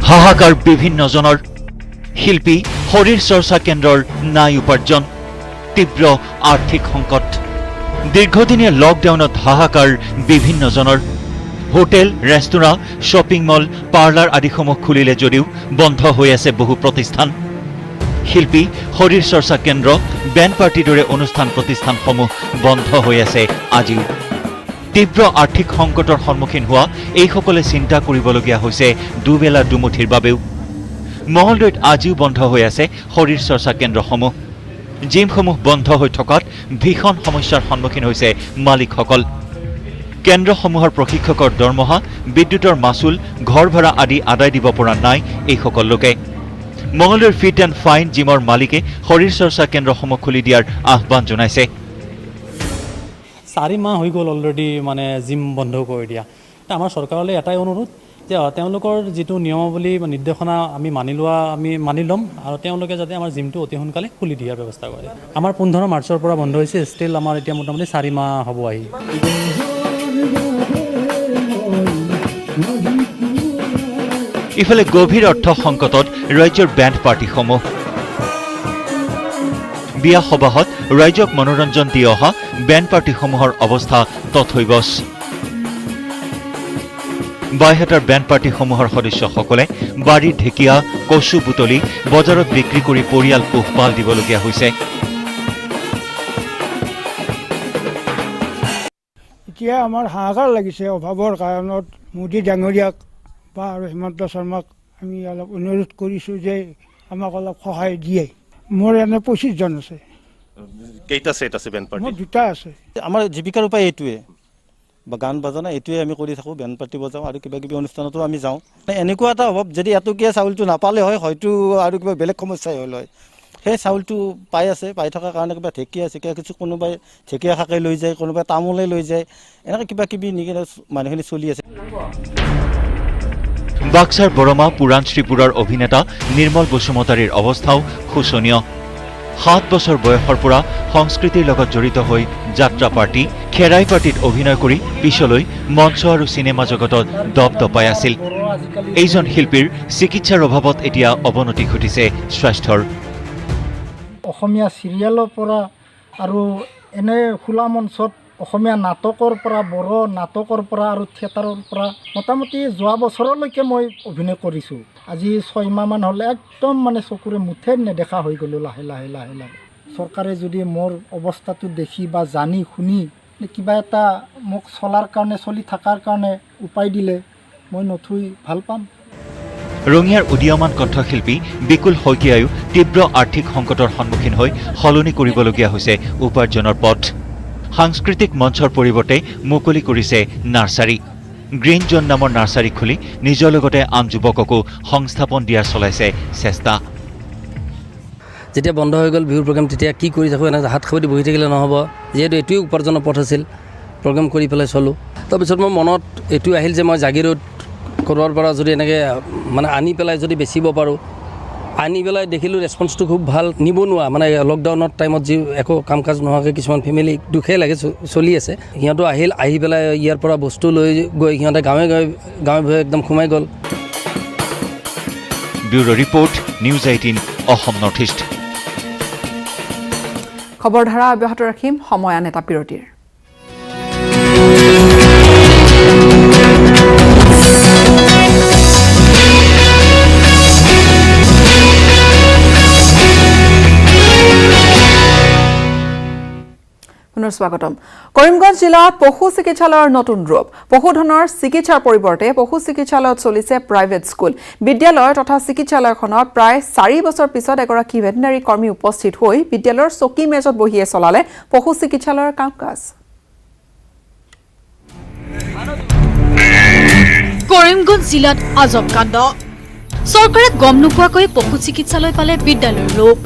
হাহাকাৰ বিভিন্নজনৰ শিল্পী শৰীৰ চৰ্চা কেন্দ্ৰৰ নাই উপাৰ্জন তীব্ৰ আৰ্থিক সংকট দীৰ্ঘদিনীয়া লকডাউনত হাহাকাৰ বিভিন্নজনৰ hotel restaurant shopping mall parlour আদিসমূহ খুলিলে যদিও বন্ধ হৈ আছে বহু প্ৰতিষ্ঠান শিল্পী শৰীৰ চৰ্চা কেন্দ্ৰ বেণ্ড পাৰ্টিৰ দৰে অনুষ্ঠান প্ৰতিষ্ঠানসমূহ বন্ধ হৈ আছে আজিও তীব্ৰ আৰ্থিক সংকটৰ সন্মুখীন হোৱা এইসকলে চিন্তা কৰিবলগীয়া হৈছে দুবেলা দুমুঠিৰ বাবেও মহলদৈত আজিও বন্ধ হৈ আছে শৰীৰ চৰ্চা কেন্দ্ৰসমূহ জিমসমূহ বন্ধ হৈ থকাত ভীষণ সমস্যাৰ সন্মুখীন হৈছে মালিকসকল কেন্দ্ৰসমূহৰ প্ৰশিক্ষকৰ দৰমহা বিদ্যুতৰ মাচুল ঘৰ ভাড়া আদি আদায় দিব পৰা নাই এইসকল লোকে মহলদৈৰ ফিট এণ্ড ফাইন জিমৰ মালিকে শৰীৰ চৰ্চা কেন্দ্ৰসমূহ খুলি দিয়াৰ আহ্বান জনাইছে 4 মাহ হৈ গ'ল অলৰেডি মানে জিম বন্ধ কৰি দিয়া আমাৰ চৰকাৰলৈ এটাই অনুৰোধ যে তেওঁলোকৰ যিটো নিয়মাৱলী বা নিৰ্দেশনা আমি মানি ল'ম আৰু তেওঁলোকে যাতে আমাৰ জিমটো অতি সোনকালে খুলি দিয়াৰ ব্যৱস্থা কৰে আমাৰ 15 মাৰ্চৰ পৰা বন্ধ হৈছে ষ্টিল আমাৰ এতিয়া মোটামুটি 4 মাহ হ'ব আহি ইফালে গভীৰ অৰ্থ সংকটত ৰাজ্যৰ বেণ্ড পাৰ্টিসমূহ বিয়া সবাহত ৰাইজক মনোৰঞ্জন দি অহা বেণ্ড পাৰ্টিসমূহৰ অৱস্থা তথৈবচ বাইহাটাৰ বেণ্ড পাৰ্টিসমূহৰ সদস্যসকলে বাৰীৰ ঢেকীয়া কচু বুটলি বজাৰত বিক্ৰী কৰি পৰিয়াল পোহপাল দিবলগীয়া হৈছে এতিয়া আমাৰ হাহাকাৰ লাগিছে অভাৱৰ কাৰণত মোদী ডাঙৰীয়াক বা আৰু হিমন্ত শৰ্মাক আমি অলপ অনুৰোধ কৰিছোঁ যে আমাক অলপ সহায় দিয়ে মোৰ এনে 25 জন আছে কেইটা সেট আছে বেণ্ড পাৰ্টি মোৰ দুটা আছে আমাৰ জীৱিকাৰ উপায় এইটোৱে বা গান বাজনা এইটোৱে আমি কৰি থাকোঁ বেণ্ড পাৰ্টি বজাওঁ আৰু কিবা কিবি অনুষ্ঠানতো আমি যাওঁ এনেকুৱা এটা অভাৱ যদি এটকীয়া চাউলটো নাপালে হয় হয়তো আৰু কিবা বেলেগ সমস্যাই হ'ল হয় সেই চাউলটো পাই থকাৰ কাৰণে কিবা ঢেকীয়া চেকীয়া কিছু কোনোবাই ঢেকীয়া শাকে লৈ যায় কোনোবাই তামোলে লৈ যায় এনেকৈ কিবা কিবি নিকি মানুহখিনি চলি আছে বাক্সাৰ বৰমা পুৰাণ শ্ৰীপুৰৰ অভিনেতা নিৰ্মল বসুমতাৰীৰ অৱস্থাও শোচনীয় 7 বছৰ বয়সৰ পৰা সংস্কৃতিৰ লগত জড়িত হৈ যাত্ৰা পাৰ্টি খেৰাই পাৰ্টিত অভিনয় কৰি পিছলৈ মঞ্চ আৰু চিনেমা জগতত দপদপাই আছিল এইজন শিল্পীৰ চিকিৎসাৰ অভাৱত এতিয়া অৱনতি ঘটিছে স্বাস্থ্যৰ অসমীয়া চিৰিয়েলৰ পৰা আৰু এনে খোলা মঞ্চত অসমীয়া নাটকৰ পৰা বড় নাটকৰ পৰা আৰু থিয়েটাৰৰ পৰা মোটামুটি যোৱা বছৰলৈকে মই অভিনয় কৰিছোঁ আজি 6 মাহমান হ'লে একদম মানে চকুৰে মুঠে নেদেখা হৈ গ'লোঁ লাহে লাহে চৰকাৰে যদি মোৰ অৱস্থাটো দেখি বা জানি শুনি কিবা এটা মোক চলি থকাৰ কাৰণে উপায় দিলে মই নথৈ ভাল পাম ৰঙিয়াৰ উদীয়মান কণ্ঠশিল্পী বিকুল শইকীয়ায়ো তীব্ৰ আৰ্থিক সংকটৰ সন্মুখীন হৈ সলনি কৰিবলগীয়া হৈছে উপাৰ্জনৰ পথ সাংস্কৃতিক মঞ্চৰ পৰিৱৰ্তে মুকলি কৰিছে নাৰ্চাৰী গ্ৰীণ জোন নামৰ নাৰ্চাৰী খুলি নিজৰ লগতে আন যুৱককো সংস্থাপন দিয়াৰ চলাইছে চেষ্টা যেতিয়া বন্ধ হৈ গ'ল বিহুৰ প্ৰগ্ৰাম তেতিয়া কি কৰি থাকোঁ এনেকৈ হাত খাবদি বহি থাকিলে নহ'ব যিহেতু এইটোৱে উপাৰ্জনৰ পথ আছিল প্ৰগ্ৰাম কৰি পেলাই চলোঁ তাৰপিছত মোৰ মনত এইটো আহিল যে মই জাগিৰোড কৰোৱাৰ পৰা যদি এনেকৈ মানে আনি পেলাই যদি বেচিব পাৰোঁ আনি পেলাই দেখিলোঁ ৰেছপন্সটো খুব ভাল নিবনুৱা মানে লকডাউনৰ টাইমত যি একো কাম কাজ নোহোৱাকৈ কিছুমান ফেমিলি দুখেই লাগে চলি আছে সিহঁতো আহি পেলাই ইয়াৰ পৰা বস্তু লৈ গৈ সিহঁতে গাঁৱে ভূঞে একদম সোমাই গ'ল bureau report news 18 Assam north east খবৰধাৰা অব্যাহত ৰাখিম সময় আন এটা বিৰতিৰ পুনৰ স্বাগতম কৰিমগঞ্জ জিলাত পশু চিকিৎসালয়ৰ নতুন ৰূপ পশুধনৰ চিকিৎসাৰ পৰিৱৰ্তে পশু চিকিৎসালয়ত চলিছে প্ৰাইভেট স্কুল বিদ্যালয় তথা চিকিৎসালয়খনত প্ৰায় 4 বছৰ পিছত এগৰাকী ভেটেনাৰী কৰ্মী উপস্থিত হৈ বিদ্যালয়ৰ চকী মেজত বহিয়ে চলালে পশু চিকিৎসালয়ৰ কাম-কাজ কৰিমগঞ্জ জিলাত আজব কাণ্ড চৰকাৰে গম নোপোৱাকৈ পশু চিকিৎসালয় পালে বিদ্যালয়ৰ ৰূপ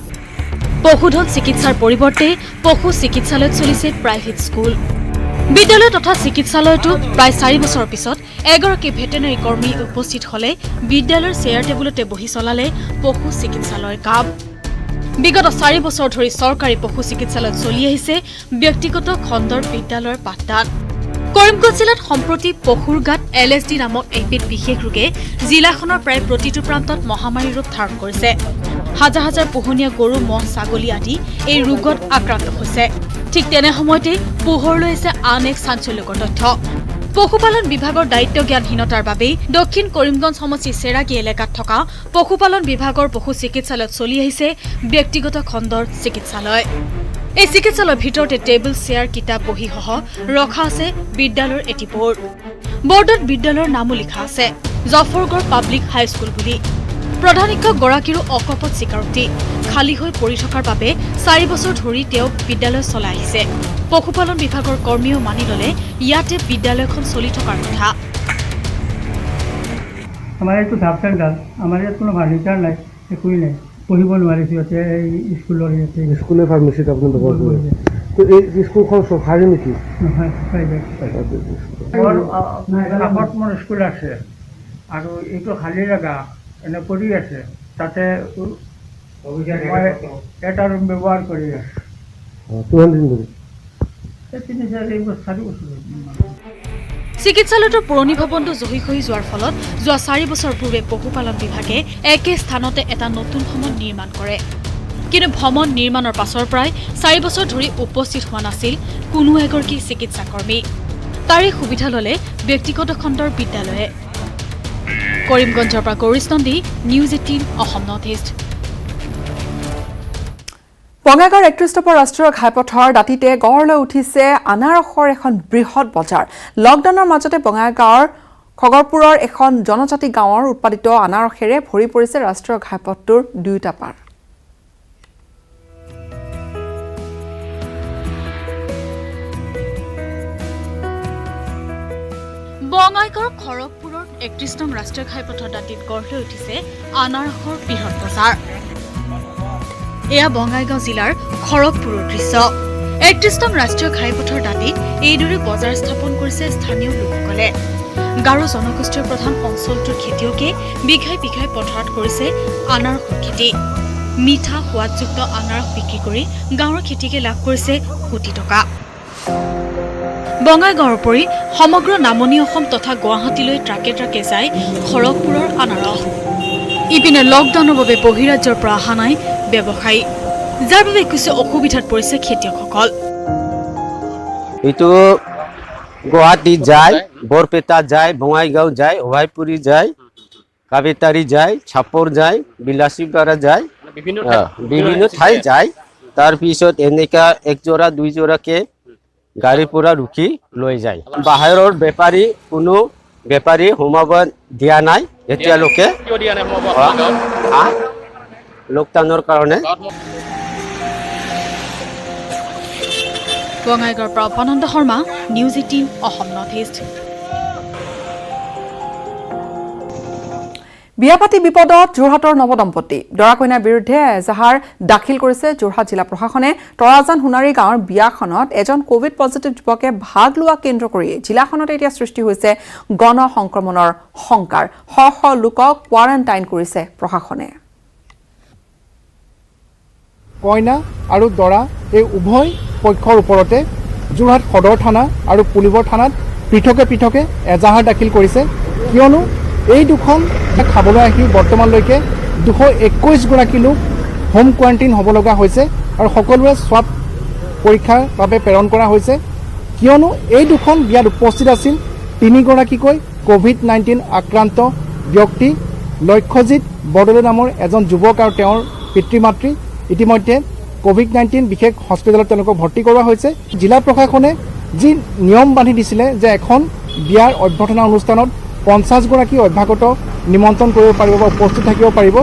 পশুধন চিকিৎসাৰ পৰিৱৰ্তে পশু চিকিৎসালয়ত চলিছে প্ৰাইভেট স্কুল বিদ্যালয় তথা চিকিৎসালয়টো প্ৰায় 4 বছৰৰ পিছত এগৰাকী ভেটেনাৰী কৰ্মী উপস্থিত হলে বিদ্যালয়ৰ চেয়াৰ টেবুলতে বহি চলালে পশু চিকিৎসালয়ৰ কাম বিগত 4 বছৰ ধৰি চৰকাৰী পশু চিকিৎসালয়ত চলি আহিছে ব্যক্তিগত খণ্ডৰ বিদ্যালয়ৰ পাঠদান কৰিমগঞ্জ জিলাত সম্প্ৰতি পশুৰগাত LSD নামৰ এবিধ বিশেষ ৰোগে জিলাখনৰ প্ৰায় প্ৰতিটো প্ৰান্তত মহামাৰী ৰূপ ধাৰণ কৰিছে। হাজাৰ হাজাৰ পোহনীয়া গৰু, মহ, ছাগলী আদি এই ৰোগত আক্ৰান্ত হৈছে। ঠিক তেনে সময়তে পোহৰলৈ আহিছে আন এক চাঞ্চল্যকৰ তথ্য। পশুপালন বিভাগৰ দায়িত্ব জ্ঞানহীনতাৰ বাবেই দক্ষিণ কৰিমগঞ্জ সমষ্টিৰ চেৰাগী এলেকাত থকা পশুপালন বিভাগৰ পশু চিকিৎসালয়ত চলি আহিছে ব্যক্তিগত খণ্ডৰ চিকিৎসালয়। এই চিকিৎসালয়ৰ ভিতৰতে টেবুল, চেয়াৰ, কিতাপ, বহীসহ ৰখা আছে বিদ্যালয়ৰ এটি বৰ্ড। বৰ্ডত বিদ্যালয়ৰ নামো লিখা আছে জফৰগড় পাব্লিক হাইস্কুল বুলি। প্ৰধান শিক্ষকগৰাকীৰো অকপট স্বীকাৰোক্তি, খালী হৈ পৰি থকাৰ বাবে 4 বছৰ ধৰি তেওঁ বিদ্যালয় চলাই আহিছে। পশুপালন বিভাগৰ কৰ্মীয়েও মানি ল'লে ইয়াতে বিদ্যালয়খন চলি থকাৰ কথা। আমাৰ এইটো ধাপ চেণ্টাৰ, আমাৰ ইয়াত কোনো ফাৰ্নিচাৰ নাই, একোৱেই নাই, পঢ়িব নোৱাৰিছে ইয়াতে। এই স্কুলৰ ইয়াতে স্কুলৰ ফাৰ্মাচীত আপুনি এই স্কুলখন চৰকাৰী নেকি? নহয়, কাষত মোৰ স্কুল আছে আৰু এইটো খালী জেগা এনে পৰি আছে, তাতে মই এটা ৰুম ব্যৱহাৰ কৰি আছোঁ। কিমান দিন ধৰি? 3-4 বছৰ। চিকিৎসালয়টোৰ পুৰণি ভৱনটো জহি খহি যোৱাৰ ফলত যোৱা 4 বছৰ পূৰ্বে পশুপালন বিভাগে একে স্থানতে এটা নতুন ভৱন নিৰ্মাণ কৰে। কিন্তু ভৱন নিৰ্মাণৰ পাছৰ পৰাই 4 বছৰ ধৰি উপস্থিত হোৱা নাছিল কোনো এগৰাকী চিকিৎসাকৰ্মী। তাৰে সুবিধা ল'লে ব্যক্তিগত খণ্ডৰ বিদ্যালয়ে। কৰিমগঞ্জৰ পৰা Gourish Nandi, news 18 Assam north east. বঙাইগাঁৱৰ 31 নম্বৰ ৰাষ্ট্ৰীয় ঘাইপথৰ দাঁতিতে গঢ় লৈ উঠিছে আনাৰসৰ এখন বৃহৎ বজাৰ। লকডাউনৰ মাজতে বঙাইগাঁৱৰ খগৰপুৰৰ এখন জনজাতি গাঁৱৰ উৎপাদিত আনাৰসেৰে ভৰি পৰিছে ৰাষ্ট্ৰীয় ঘাইপথটোৰ দুয়োটা পাৰ। বঙাইগাঁৱৰ খড়গপুৰৰ 31 নং ৰাষ্ট্ৰীয় ঘাইপথৰ দাঁতিত গঢ় লৈ উঠিছে আনাৰসৰ বৃহৎ বজাৰ। এয়া বঙাইগাঁও জিলাৰ খড়গপুৰৰ দৃশ্য। 31 নং ৰাষ্ট্ৰীয় ঘাইপথৰ দাঁতিত এইদৰে বজাৰ স্থাপন কৰিছে স্থানীয় লোকসকলে। গাৰো জনগোষ্ঠীৰ প্ৰধান অঞ্চলটোৰ খেতিয়কে বিঘাই বিঘাই পথাৰত কৰিছে আনাৰসৰ খেতি। মিঠা সোৱাদযুক্ত আনাৰস বিক্ৰী কৰি গাঁৱৰ খেতিকে লাভ কৰিছে কোটি টকা। বঙাইগাঁৱৰ উপৰি সমগ্ৰ নামনি অসম তথা গুৱাহাটীলৈ ট্ৰাকে ট্ৰাকে যায় খড়গপুৰৰ আনাৰস। ইপিনে লকডাউনৰ বাবে বহিৰাজ্যৰ পৰা অহা নাই ব্যৱসায়ী, যাৰ বাবে কিছু অসুবিধাত পৰিছে খেতিয়কসকল। এইটো গুৱাহাটী যায়, বৰপেটা যায়, বঙাইগাঁও যায়, অভয়পুৰী যায়, কাবেতাৰী যায়, চাপৰ যায়, বিলাসীপাৰা যায়, বিভিন্ন ঠাই যায়। তাৰপিছত এনেকা 1 জোৰা 2 জোৰাকে গাড়ীৰ পৰা ৰুখি লৈ যায়। বাহিৰৰ বেপাৰী কোনো বেপাৰী সোমাব দিয়া নাই এতিয়ালৈকে লকডাউনৰ কাৰণে। বঙাইগাঁৱৰ পৰা Apananda Sharma, news 18 Assam north east. বিয়া পাতি বিপদত যোৰহাটৰ নৱদম্পতি। দৰা কইনাৰ বিৰুদ্ধে এজাহাৰ দাখিল কৰিছে যোৰহাট জিলা প্ৰশাসনে। তৰাজান সোণাৰী গাঁৱৰ বিয়াখনত এজন কোভিড পজিটিভ যুৱকে ভাগ লোৱা কেন্দ্ৰ কৰি জিলাখনত এতিয়া সৃষ্টি হৈছে গণ সংক্ৰমণৰ শংকাৰ। শ শ লোকক কোৱাৰেণ্টাইন কৰিছে প্ৰশাসনে। কইনা আৰু দৰা এই উভয় পক্ষৰ ওপৰতে যোৰহাট সদৰ থানা আৰু পুলিবৰ থানাত পৃথকে পৃথকে এজাহাৰ দাখিল কৰিছে, কিয়নো এই দুখন খাবলৈ আহি বৰ্তমানলৈকে 221 গৰাকী লোক হোম কোৱাৰেণ্টাইন হ'ব লগা হৈছে আৰু সকলোৰে স্বাব পৰীক্ষাৰ বাবে প্ৰেৰণ কৰা হৈছে, কিয়নো এই দুখন বিয়াত উপস্থিত আছিল 3 গৰাকীকৈ কোভিড-19 আক্ৰান্ত ব্যক্তি। লক্ষ্যজিৎ বৰদলৈ নামৰ এজন যুৱক আৰু তেওঁৰ পিতৃ মাতৃ ইতিমধ্যে কোভিড-19 বিশেষ হস্পিটেলত তেওঁলোকক ভৰ্তি কৰোৱা হৈছে। জিলা প্ৰশাসনে যি নিয়ম বান্ধি দিছিলে যে এখন বিয়াৰ অভ্যৰ্থনা অনুষ্ঠানত 50 গৰাকী অভ্যাগত নিমন্ত্ৰণ কৰিব পাৰিব বা উপস্থিত থাকিব পাৰিব,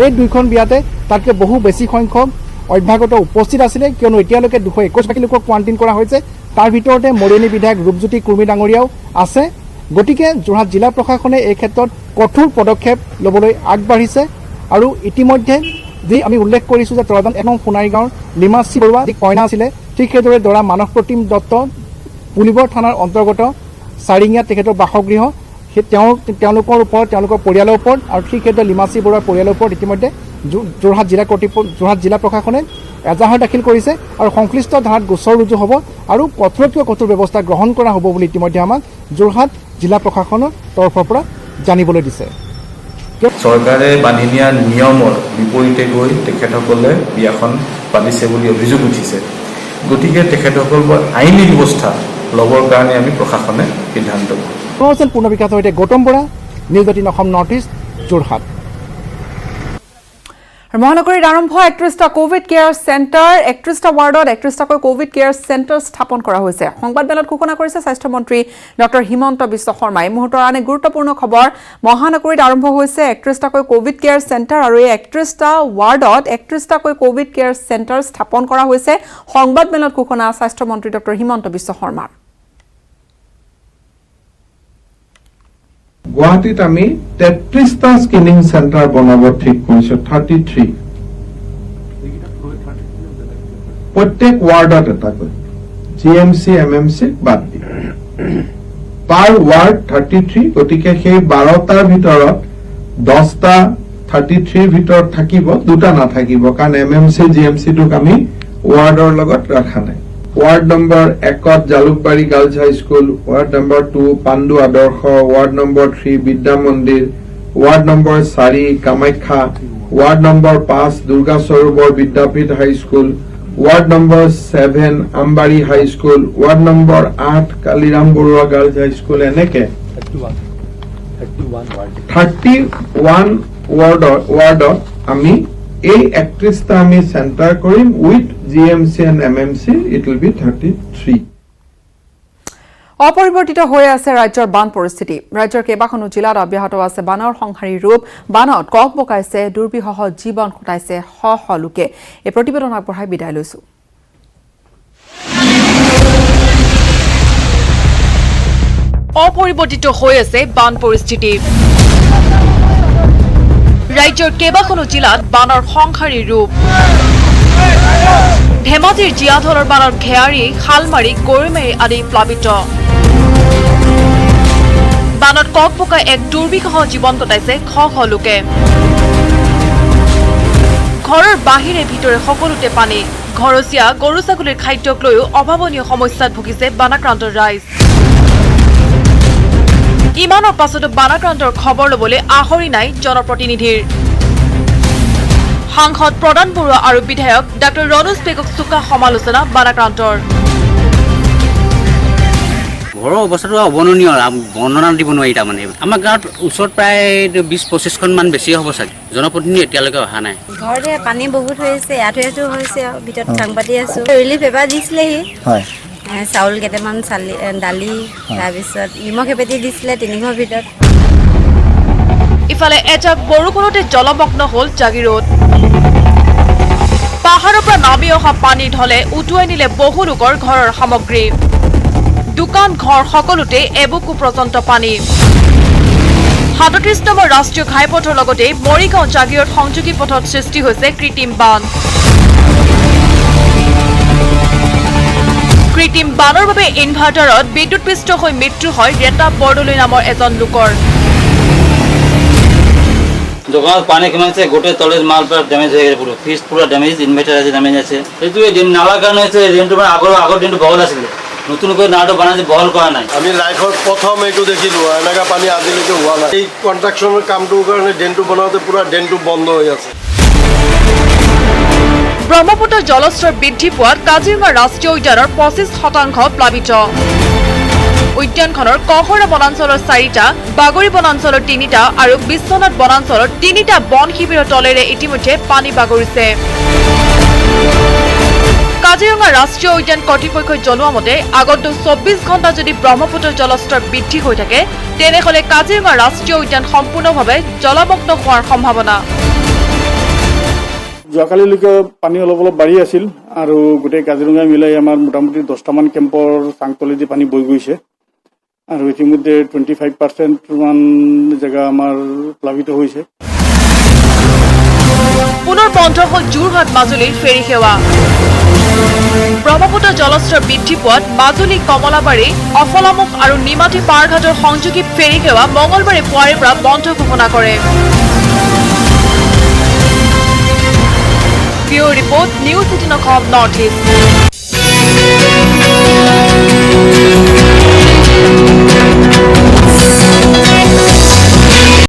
এই দুইখন বিয়াতে তাতকৈ বহু বেছি সংখ্যক অভ্যাগত উপস্থিত আছিলে, কিয়নো এতিয়ালৈকে 221 গৰাকী লোকক কোৱাৰেণ্টাইন কৰা হৈছে। তাৰ ভিতৰতে মৰিয়নী বিধায়ক ৰূপজ্যোতি কুৰ্মী ডাঙৰীয়াও আছে। গতিকে যোৰহাট জিলা প্ৰশাসনে এই ক্ষেত্ৰত কঠোৰ পদক্ষেপ ল'বলৈ আগবাঢ়িছে। আৰু ইতিমধ্যে যি আমি উল্লেখ কৰিছোঁ যে তৰাজান 1 নং সোণাৰী গাঁৱৰ লিমাচি বৰুৱা যি কইনা আছিলে, ঠিক সেইদৰে দৰা মানস প্ৰতিম দত্ত পুলিবৰ থানাৰ অন্তৰ্গত চাৰিঙীয়া তেখেতৰ বাসগৃহ, তেওঁলোকৰ ওপৰত তেওঁলোকৰ পৰিয়ালৰ ওপৰত আৰু ঠিক সেইদৰে লিমাচি বৰুৱাৰ পৰিয়ালৰ ওপৰত ইতিমধ্যে যোৰহাট জিলা প্ৰশাসনে এজাহাৰ দাখিল কৰিছে আৰু সংশ্লিষ্ট ধাৰাত গোচৰ ৰুজু হ'ব আৰু কঠোৰ ব্যৱস্থা গ্ৰহণ কৰা হ'ব বুলি ইতিমধ্যে আমাক যোৰহাট জিলা প্ৰশাসনৰ তৰফৰ পৰা জানিবলৈ দিছে। চৰকাৰে বান্ধি নিয়া নিয়মৰ বিপৰীতে গৈ তেখেতসকলে বিয়াখন পাতিছে বুলি অভিযোগ উঠিছে। গতিকে তেখেতসকলৰ আইনী ব্যৱস্থা ল'বৰ কাৰণে আমি প্ৰশাসনে সিদ্ধান্ত লৈছোঁ। পূৰ্ণ বিকাশৰ সৈতে Gautam Bora, news 18 Assam north east, Jorhat. মহানগৰীত আৰম্ভ 31টা কোভিড কেয়াৰ চেণ্টাৰ। 31টা ৱাৰ্ডত 31টাকৈ কোভিড কেয়াৰ চেণ্টাৰ স্থাপন কৰা হৈছে। সংবাদমেলত ঘোষণা কৰিছে স্বাস্থ্যমন্ত্ৰী ডক্টৰ হিমন্ত বিশ্ব শৰ্মাই। এই মুহূৰ্তৰ আন এক গুৰুত্বপূৰ্ণ খবৰ, মহানগৰীত আৰম্ভ হৈছে 31টাকৈ কোভিড কেয়াৰ চেণ্টাৰ আৰু এই 31টা ৱাৰ্ডত 31টাকৈ কোভিড কেয়াৰ চেণ্টাৰ স্থাপন কৰা হৈছে। সংবাদমেলত ঘোষণা স্বাস্থ্যমন্ত্ৰী ডক্টৰ হিমন্ত বিশ্ব শৰ্মাৰ। গুৱাহাটীত আমি 33টা স্ক্ৰিনিং চেণ্টাৰ বনাব ঠিক কৰিছো। 33 প্ৰত্যেক ৱাৰ্ডত এটাকৈ, GMC MMC বাদ দি পাৰ ৱাৰ্ড 33। গতিকে সেই 12টাৰ ভিতৰত 10টা 33ৰ ভিতৰত থাকিব, 2টা নাথাকিব, কাৰণ MMC GMCটোক আমি ৱাৰ্ডৰ লগত ৰখা নাই। ৱাৰ্ড নম্বৰ 1ত Jalukbari girls high school, ward number 2 Pandu Adarsh, ward number 3 Vidya Mandir, ward number 4 Kamakhya, ward number 5 Durga Sarobar Vidyapith high school, ward number 7 Ambari high school, ward number 8 Kaliram Barua girls high school. এনেকে 31 ৱাৰ্ডত আমি এই 31টা আমি চেণ্টাৰ কৰিম with GMC and MMC, it will be 33. অপৰিৱৰ্তিত হৈ আছে ৰাজ্যৰ বান পৰিস্থিতি। ৰাজ্যৰ কেইবাখনো জিলাত অব্যাহত আছে বানৰ সংহাৰী ৰূপ। বানত কক বকাইছে, দুৰ্বিষহ জীৱন কটাইছে শ শ লোকে। এই প্ৰতিবেদন আগবঢ়াই বিদায় লৈছো। অপৰিৱৰ্তিত হৈ আছে বান পৰিস্থিতি। ৰাজ্যৰ কেইবাখনো জিলাত বানৰ সংহাৰী ৰূপ। ধেমাজিৰ জীয়াধলৰ বানত ঘেয়াৰী, শালমাৰী, গৰৈমাৰী আদি প্লাবিত। বানত কক পকাই এক দুৰ্বিষহ জীৱন কটাইছে শ শ লোকে। ঘৰৰ বাহিৰে ভিতৰে সকলোতে পানী। ঘৰচীয়া গৰু ছাগলীৰ খাদ্যক লৈও অভাৱনীয় সমস্যাত ভুগিছে বানাক্ৰান্তৰ ৰাইজ। ইমানৰ পাছতো বানাক্ৰান্তৰ খবৰ ল'বলৈ আহৰি নাই জনপ্ৰতিনিধিৰ। সাংসদ প্ৰদান বৰুৱা আৰু বিধায়ক ডাক্তৰ ৰণোজ পেগুক চোকা সমালোচনা বানাক্ৰান্তৰ। ঘৰৰ অৱস্থাটো অৱৰ্ণনীয়, বৰ্ণনা দিব নোৱাৰি। তাৰমানে আমাৰ গাঁৱত ওচৰত প্ৰায় 20-25খন মান বেছি হ'ব চাগে। জনপ্ৰতিনিধি এতিয়ালৈকে অহা নাই। ঘৰতে পানী বহুত হৈছে, আঁঠু হৈছে আৰু ভিতৰত চাং পাতি আছো। ৰিলিফ এবাৰ দিছিলেহি, চাউল কেইটামান, দালি, তাৰপিছত নিমখ এপেটি দিছিলে 300ৰ ভিতৰত। ইফালে এজাক বৰষুণতে জলমগ্ন হ'ল জাগিৰোড। পাহাৰৰ পৰা নামি অহা পানী ঢলে উটুৱাই নিলে বহু লোকৰ ঘৰৰ সামগ্ৰী। দোকান ঘৰ সকলোতে এবুকু পৰ্যন্ত পানী। 37 নম্বৰ ৰাষ্ট্ৰীয় ঘাইপথৰ লগতে মৰিগাঁও জাগিৰোড সংযোগী পথত সৃষ্টি হৈছে কৃত্ৰিম বান। কৃত্ৰিম বানৰ বাবে ইনভাৰ্টাৰত বিদ্যুৎপৃষ্ট হৈ মৃত্যু হয় ৰেতা বৰদলৈ নামৰ এজন লোকৰ। দোকানত পানী কমাইছে, গোটেই তলেজ মাল পুৰা ডেমেজ হৈ গেছে, পুৰো ফ্ৰিজ পুৰো ড্যামেজ, ইনভাৰ্টাৰ আছে ড্যামেজ আছে। এইটো দিন নালাৰ কাৰণে হৈছে, দিনটো মানে আগৰ দিনটো বহল আছিলে, নতুনকৈ নাটো বনাইছে, বহল কৰা নাই। আমি লাইফত প্ৰথম এইটো দেখিলো, এনেকা পানী আজিলৈকে হোৱা নাই। এই কনষ্ট্ৰাকশ্যনৰ কামটোৰ কাৰণে ড্ৰেইনটো বনাওঁতে পুৰা ড্ৰেইনটো বন্ধ হৈ আছে। ব্ৰহ্মপুত্ৰৰ জলস্তৰ বৃদ্ধি পোৱাত কাজিৰঙা ৰাষ্ট্ৰীয় উদ্যানৰ 25% প্লাবিত। উদ্যানখনৰ কহৰা বনাঞ্চলৰ 4টা, বাগৰি বনাঞ্চলৰ 3টা আৰু বিশ্বনাথ বনাঞ্চলৰ 3টা বন শিবিৰৰ তলেৰে ইতিমধ্যে পানী বাগৰিছে। কাজিৰঙা ৰাষ্ট্ৰীয় উদ্যান কৰ্তৃপক্ষই জনোৱা মতে আগন্তুক 24 ঘণ্টা যদি ব্ৰহ্মপুত্ৰৰ জলস্তৰ বৃদ্ধি হৈ থাকে, তেনেহ'লে কাজিৰঙা ৰাষ্ট্ৰীয় উদ্যান সম্পূৰ্ণভাৱে জলমগ্ন হোৱাৰ সম্ভাৱনা। যোৱাকালিলৈকে পানী অলপ বাঢ়ি আছিল আৰু গোটেই কাজিৰঙা মিলাই আমাৰ মোটামুটি 10টামান কেম্পৰ চাংতলেদি পানী বৈ গৈছে আৰু ইতিমধ্যে 25% মান জেগা আমাৰ প্লাবিত হৈছে। পুনৰ বন্ধ হ'ল যোৰহাট মাজুলীৰ ফেৰী সেৱা। ব্ৰহ্মপুত্ৰ জলস্তৰ বৃদ্ধি পোৱাত মাজুলী, কমলাবাৰী, অফলামুখ আৰু নিমাতী পাৰঘাটৰ সংযোগী ফেৰী সেৱা মঙলবাৰে পুৱাৰে পৰা বন্ধ ঘোষণা কৰে। Bureau report, news 18 Assam north east.